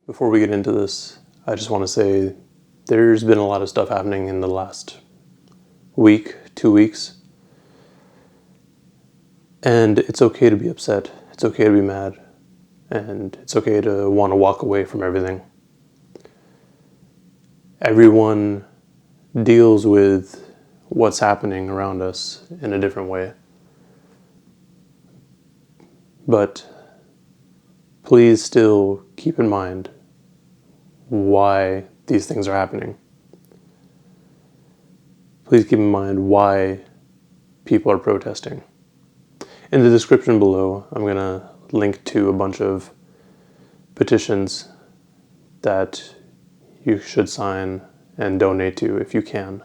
Before we get into this, I just want to say there's been a lot of stuff happening in the last week, 2 weeks. And it's okay to be upset. It's okay to be mad. And it's okay to want to walk away from everything. Everyone deals with what's happening around us in a different way. But please still keep in mind why these things are happening. Please keep in mind why people are protesting. In the description below, I'm going to link to a bunch of petitions that you should sign and donate to if you can.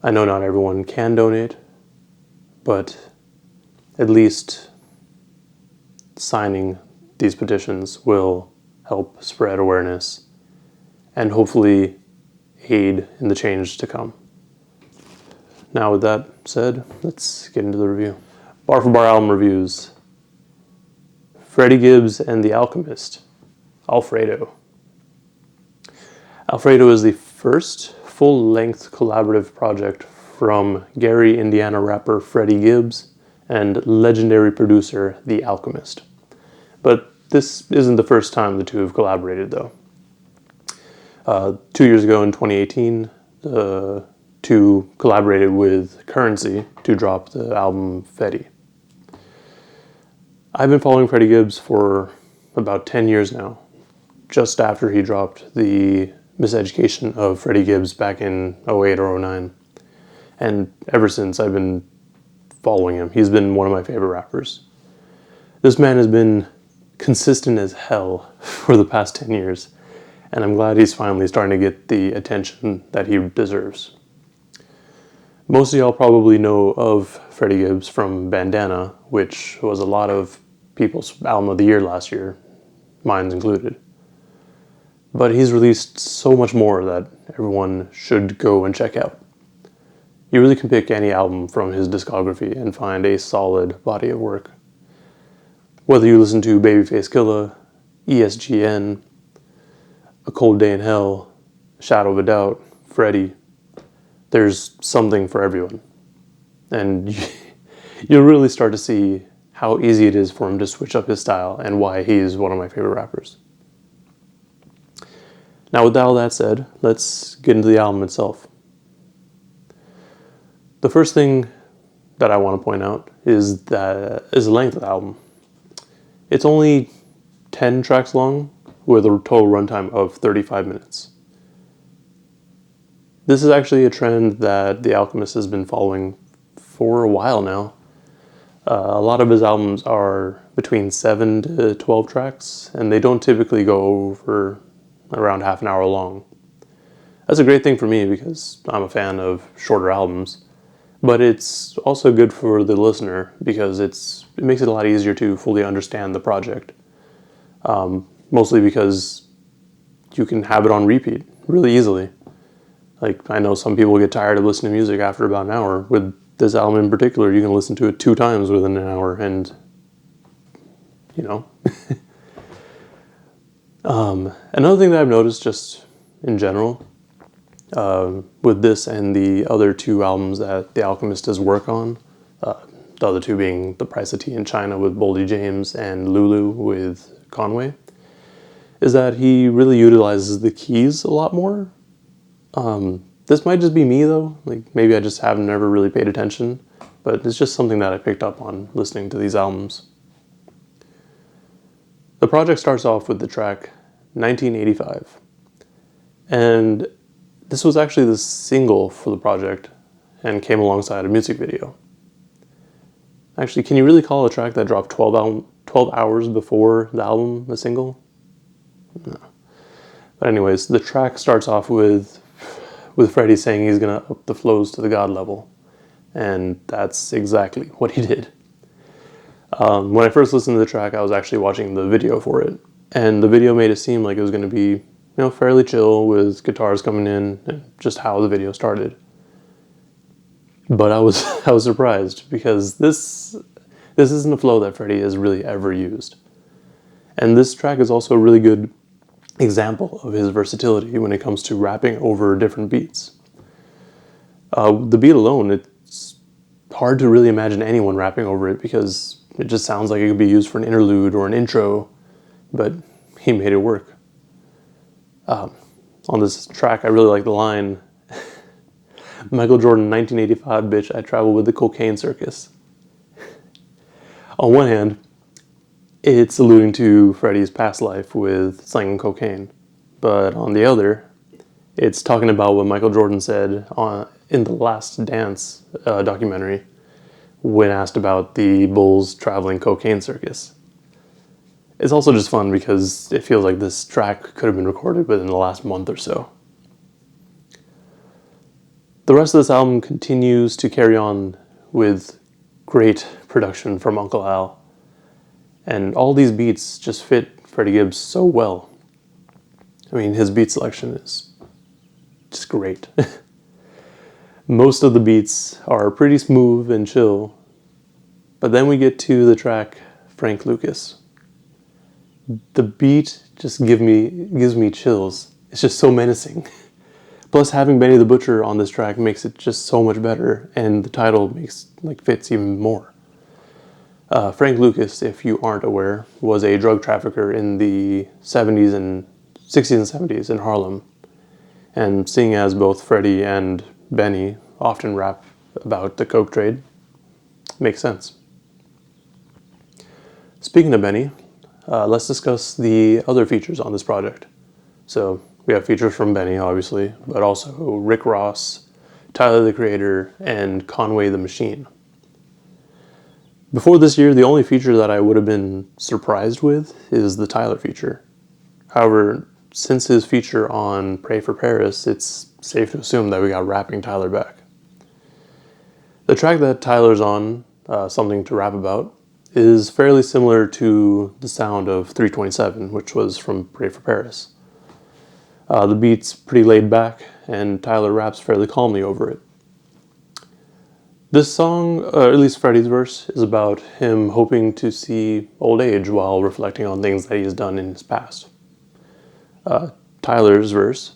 I know not everyone can donate, but at least signing these petitions will help spread awareness and hopefully aid in the change to come. Now with that said, let's get into the review. Bar for Bar album reviews. Freddie Gibbs and The Alchemist. Alfredo. Alfredo is the first full-length collaborative project from Gary, Indiana rapper Freddie Gibbs and legendary producer The Alchemist. But this isn't the first time the two have collaborated, though. 2 years ago in 2018, the two collaborated with Currency to drop the album Fetty. I've been following Freddie Gibbs for about 10 years now, just after he dropped the Miseducation of Freddie Gibbs back in 08 or 09. And ever since, I've been following him. He's been one of my favorite rappers. This man has been consistent as hell for the past 10 years, and I'm glad he's finally starting to get the attention that he deserves. Most of y'all probably know of Freddie Gibbs from Bandana, which was a lot of people's album of the year last year, mine's included. But he's released so much more that everyone should go and check out. You really can pick any album from his discography and find a solid body of work. Whether you listen to Babyface Killah, ESGN, A Cold Day in Hell, Shadow of a Doubt, Freddie, there's something for everyone. And you'll really start to see how easy it is for him to switch up his style and why he's one of my favorite rappers. Now with all that said, let's get into the album itself. The first thing that I want to point out is the length of the album. It's only 10 tracks long with a total runtime of 35 minutes. This is actually a trend that The Alchemist has been following for a while now. A lot of his albums are between 7 to 12 tracks, and they don't typically go over around half an hour long. That's a great thing for me because I'm a fan of shorter albums, but it's also good for the listener because it makes it a lot easier to fully understand the project. Mostly because you can have it on repeat really easily. Like, I know some people get tired of listening to music after about an hour. With this album in particular, you can listen to it 2 times within an hour and, you know. Another thing that I've noticed just in general, with this and the other 2 albums that The Alchemist does work on, the other 2 being The Price of Tea in China with Boldy James and Lulu with Conway, is that he really utilizes the keys a lot more. This might just be me though, like maybe I just have never really paid attention, but it's just something that I picked up on listening to these albums. The project starts off with the track 1985, and this was actually the single for the project and came alongside a music video. Actually, can you really call a track that dropped 12 hours before the album a single? No. But anyways, the track starts off with Freddie saying he's going to up the flows to the God level. And that's exactly what he did. When I first listened to the track, I was actually watching the video for it. And the video made it seem like it was going to be, fairly chill with guitars coming in and just how the video started. But I was surprised because this isn't a flow that Freddie has really ever used. And this track is also a really good example of his versatility when it comes to rapping over different beats. The beat alone, it's hard to really imagine anyone rapping over it because it just sounds like it could be used for an interlude or an intro, but he made it work. On this track, I really like the line, Michael Jordan, 1985, bitch, I travel with the cocaine circus. On one hand, it's alluding to Freddie's past life with slinging cocaine. But on the other, it's talking about what Michael Jordan said in the Last Dance documentary when asked about the Bulls traveling cocaine circus. It's also just fun because it feels like this track could have been recorded within the last month or so. The rest of this album continues to carry on with great production from Uncle Al. And all these beats just fit Freddie Gibbs so well. I mean, his beat selection is just great. Most of the beats are pretty smooth and chill, but then we get to the track Frank Lucas. The beat just gives me chills. It's just so menacing. Plus, having Benny the Butcher on this track makes it just so much better, and the title fits even more. Frank Lucas, if you aren't aware, was a drug trafficker in the 60s and 70s in Harlem. And seeing as both Freddie and Benny often rap about the coke trade, makes sense. Speaking of Benny, let's discuss the other features on this project. So we have features from Benny, obviously, but also Rick Ross, Tyler the Creator, and Conway the Machine. Before this year, the only feature that I would have been surprised with is the Tyler feature. However, since his feature on Pray for Paris, it's safe to assume that we got rapping Tyler back. The track that Tyler's on, Something to Rap About, is fairly similar to the sound of 327, which was from Pray for Paris. The beat's pretty laid back, and Tyler raps fairly calmly over it. This song, or at least Freddie's verse, is about him hoping to see old age while reflecting on things that he has done in his past. Tyler's verse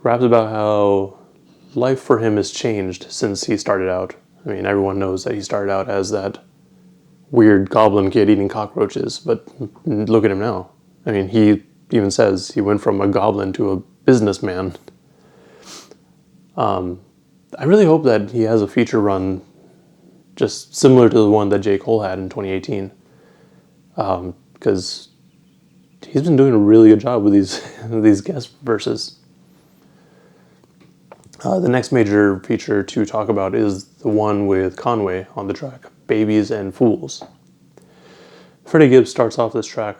raps about how life for him has changed since he started out. I mean, everyone knows that he started out as that weird goblin kid eating cockroaches, but look at him now. I mean, he even says he went from a goblin to a businessman. I really hope that he has a feature run just similar to the one that J. Cole had in 2018, because he's been doing a really good job with these guest verses. The next major feature to talk about is the one with Conway on the track, Babies and Fools. Freddie Gibbs starts off this track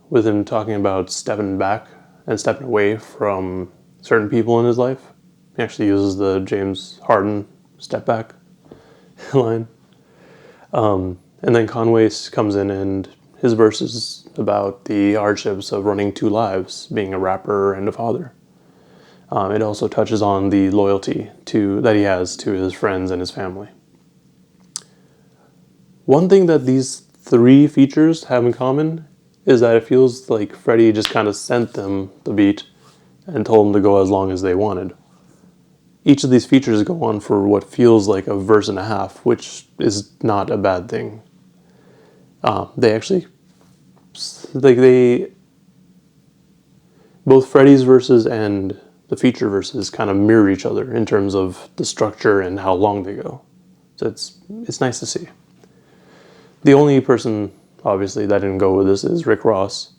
with him talking about stepping back and stepping away from certain people in his life. He actually uses the James Harden step back line. And then Conway comes in and his verse is about the hardships of running two lives, being a rapper and a father. It also touches on the loyalty that he has to his friends and his family. One thing that these three features have in common is that it feels like Freddie just kind of sent them the beat and told them to go as long as they wanted. Each of these features go on for what feels like a verse and a half, which is not a bad thing. Both Freddie's verses and the feature verses kind of mirror each other in terms of the structure and how long they go. So it's nice to see. The only person, obviously, that didn't go with this is Rick Ross.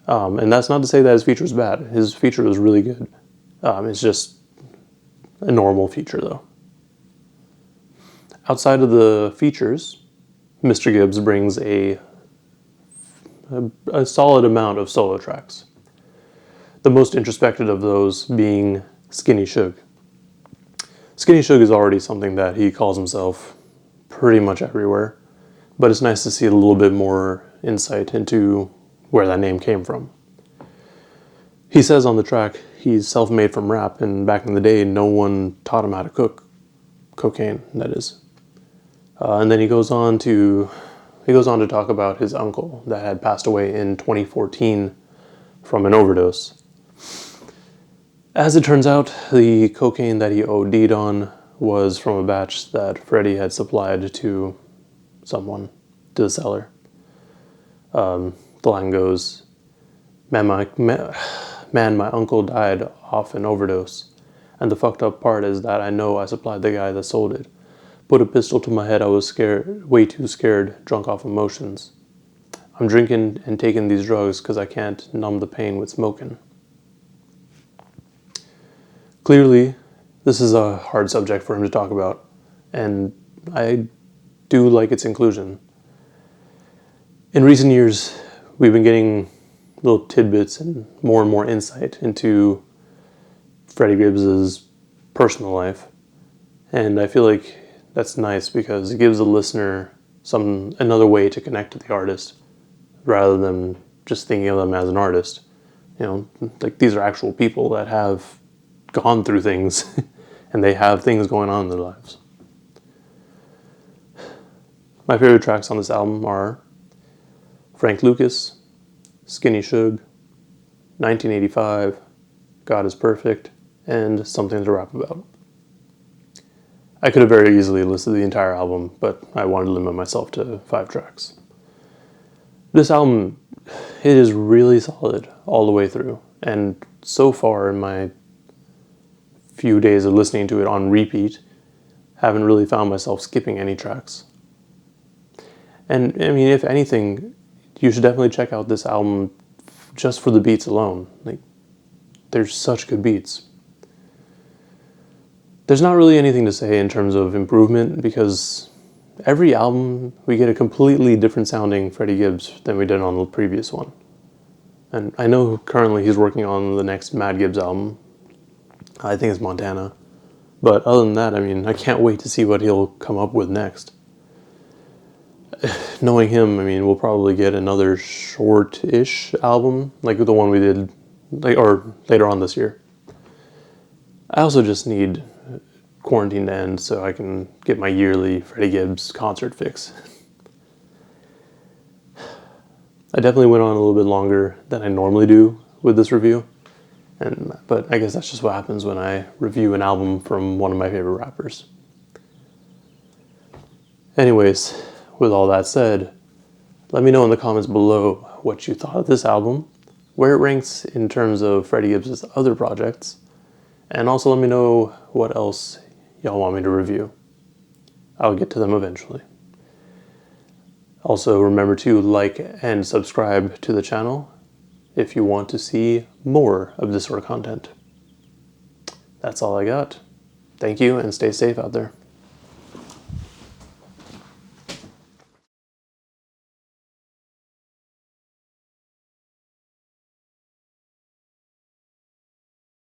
And that's not to say that his feature was bad. His feature was really good. It's just a normal feature, though. Outside of the features, Mr. Gibbs brings a solid amount of solo tracks. The most introspective of those being Skinny Suge. Skinny Suge is already something that he calls himself pretty much everywhere, but it's nice to see a little bit more insight into where that name came from. He says on the track he's self-made from rap, and back in the day, no one taught him how to cook cocaine, that is. And then he goes on to he goes on to talk about his uncle that had passed away in 2014 from an overdose. As it turns out, the cocaine that he OD'd on was from a batch that Freddie had supplied to someone, to the seller. The line goes, man, my uncle died off an overdose. And the fucked up part is that I know I supplied the guy that sold it. Put a pistol to my head, I was scared, way too scared, drunk off emotions. I'm drinking and taking these drugs because I can't numb the pain with smoking. Clearly, this is a hard subject for him to talk about, and I do like its inclusion. In recent years, we've been getting little tidbits and more insight into Freddie Gibbs's personal life, and I feel like that's nice because it gives the listener another way to connect to the artist rather than just thinking of them as an artist. You know, like these are actual people that have gone through things and they have things going on in their lives. My favorite tracks on this album are Frank Lucas, Skinny Suge, 1985, God is Perfect, and Something to Rap About. I could have very easily listed the entire album, but I wanted to limit myself to 5 tracks. This album, it is really solid all the way through, and so far in my few days of listening to it on repeat, haven't really found myself skipping any tracks. And I mean, if anything, you should definitely check out this album just for the beats alone. Like, there's such good beats. There's not really anything to say in terms of improvement because every album we get a completely different sounding Freddie Gibbs than we did on the previous one. And I know currently he's working on the next Mad Gibbs album. I think it's Montana. But other than that, I mean, I can't wait to see what he'll come up with next. Knowing him, I mean, we'll probably get another short-ish album, like the one we did, or later on this year. I also just need quarantine to end so I can get my yearly Freddie Gibbs concert fix. I definitely went on a little bit longer than I normally do with this review, but I guess that's just what happens when I review an album from one of my favorite rappers. Anyways, with all that said, let me know in the comments below what you thought of this album, where it ranks in terms of Freddie Gibbs' other projects, and also let me know what else y'all want me to review. I'll get to them eventually. Also, remember to like and subscribe to the channel if you want to see more of this sort of content. That's all I got. Thank you and stay safe out there.